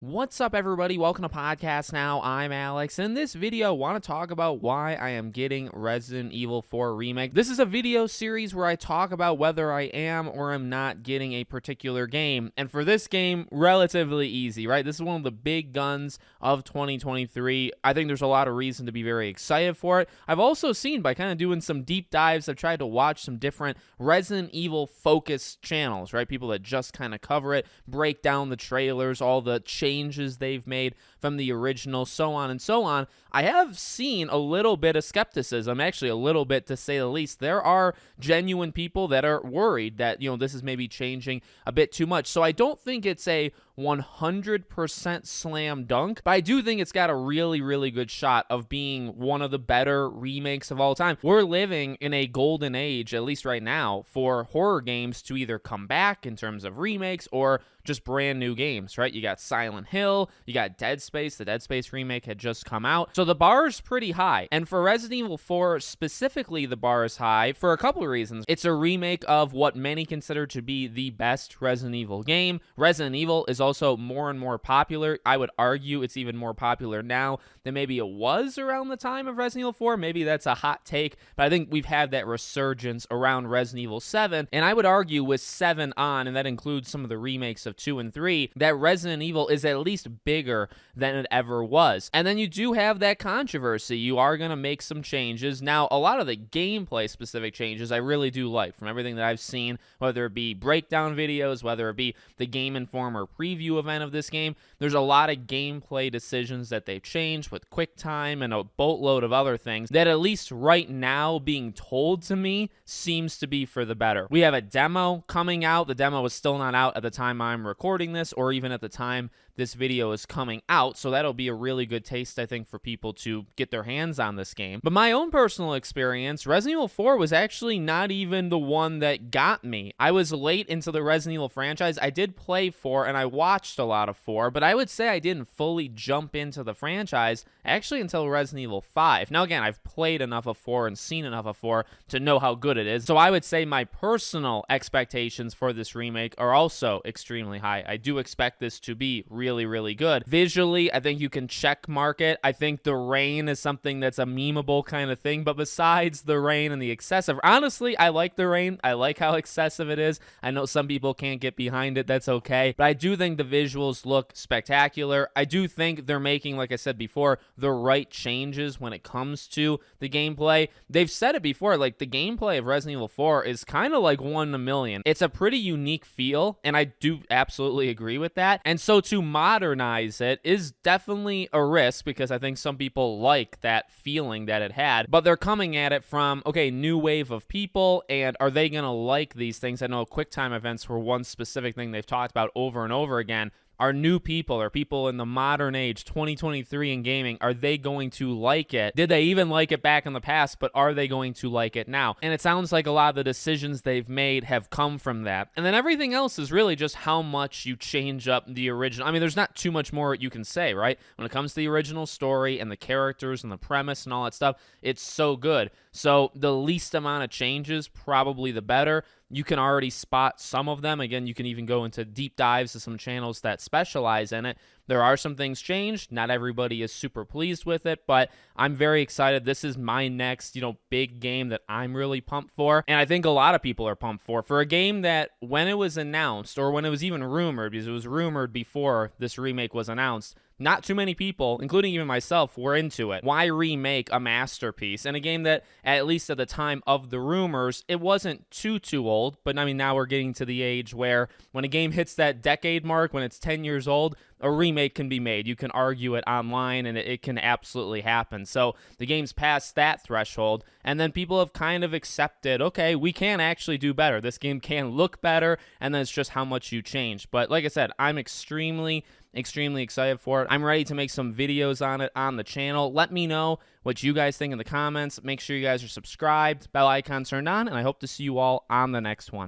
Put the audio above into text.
What's up, everybody? Welcome to Podcast Now. I'm Alex. In this video, I want to talk about why I am getting Resident Evil 4 Remake. This is a video series where I talk about whether I am or am not getting a particular game. And for this game, relatively easy, right? This is one of the big guns of 2023. I think there's a lot of reason to be very excited for it. I've also seen, by kind of doing some deep dives, I've tried to watch some different Resident Evil focused channels, right? People that just kind of cover it, break down the trailers, all the changes they've made from the original, so on and so on. I have seen a little bit of skepticism, actually a little bit to say the least. There are genuine people that are worried that, this is maybe changing a bit too much. So I don't think it's a 100% slam dunk, but I do think it's got a really, really good shot of being one of the better remakes of all time. We're living in a golden age, at least right now, for horror games to either come back in terms of remakes or just brand new games, right? You got Silent Hill, you got Dead Space. The Dead Space remake had just come out. So the bar is pretty high. And for Resident Evil 4 specifically, the bar is high for a couple of reasons. It's a remake of what many consider to be the best Resident Evil game. Resident Evil is also more and more popular. I would argue it's even more popular now than maybe it was around the time of Resident Evil 4. Maybe that's a hot take, but I think we've had that resurgence around Resident Evil 7. And I would argue with 7 on, and that includes some of the remakes of 2 and 3, that Resident Evil is at least bigger than it ever was. And then you do have that controversy. You are going to make some changes. Now, a lot of the gameplay specific changes I really do like from everything that I've seen, whether it be breakdown videos, whether it be the Game Informer preview event of this game. There's a lot of gameplay decisions that they've changed with QuickTime and a boatload of other things that, at least right now, being told to me seems to be for the better. We have a demo coming out. The demo is still not out at the time I'm recording this, or even at the time this video is coming out, so that'll be a really good taste, I think, for people to get their hands on this game. But my own personal experience, Resident Evil 4 was actually not even the one that got me. I was late into the Resident Evil franchise. I did play 4, and I watched a lot of 4, but I would say I didn't fully jump into the franchise actually until Resident Evil 5. Now, again, I've played enough of 4 and seen enough of 4 to know how good it is, so I would say my personal expectations for this remake are also extremely high. I do expect this to be really, really good. Visually, I think you can check mark it. I think the rain is something that's a memeable kind of thing, but besides the rain and the excessive, honestly, I like the rain. I like how excessive it is. I know some people can't get behind it. That's okay. But I do think the visuals look spectacular. I do think they're making, like I said before, the right changes when it comes to the gameplay. They've said it before, like the gameplay of Resident Evil 4 is kind of like 1 in a million. It's a pretty unique feel, and I do absolutely agree with that. And so to modernize it is definitely a risk, because I think some people like that feeling that it had, but they're coming at it from, okay, new wave of people, and are they going to like these things? I know QuickTime events were one specific thing they've talked about over and over again. Are new people, or people in the modern age, 2023 in gaming, are they going to like it? Did they even like it back in the past, but are they going to like it now? And it sounds like a lot of the decisions they've made have come from that. And then everything else is really just how much you change up the original. I mean, there's not too much more you can say, right? When it comes to the original story and the characters and the premise and all that stuff, it's so good. So the least amount of changes, probably the better. You can already spot some of them. Again, you can even go into deep dives to some channels that specialize in it. There are some things changed. Not everybody is super pleased with it, but I'm very excited. This is my next, big game that I'm really pumped for. And I think a lot of people are pumped for a game that, when it was announced, or when it was even rumored, because it was rumored before this remake was announced, not too many people, including even myself, were into it. Why remake a masterpiece? And a game that, at least at the time of the rumors, it wasn't too old. But I mean, now we're getting to the age where when a game hits that decade mark, when it's 10 years old, a remake can be made. You can argue it online, and it can absolutely happen. So the game's past that threshold, and then people have kind of accepted, okay, we can actually do better. This game can look better, and then it's just how much you change. But like I said, I'm extremely excited for it. I'm ready to make some videos on it on the channel. Let me know what you guys think in the comments. Make sure you guys are subscribed, bell icon turned on, and I hope to see you all on the next one.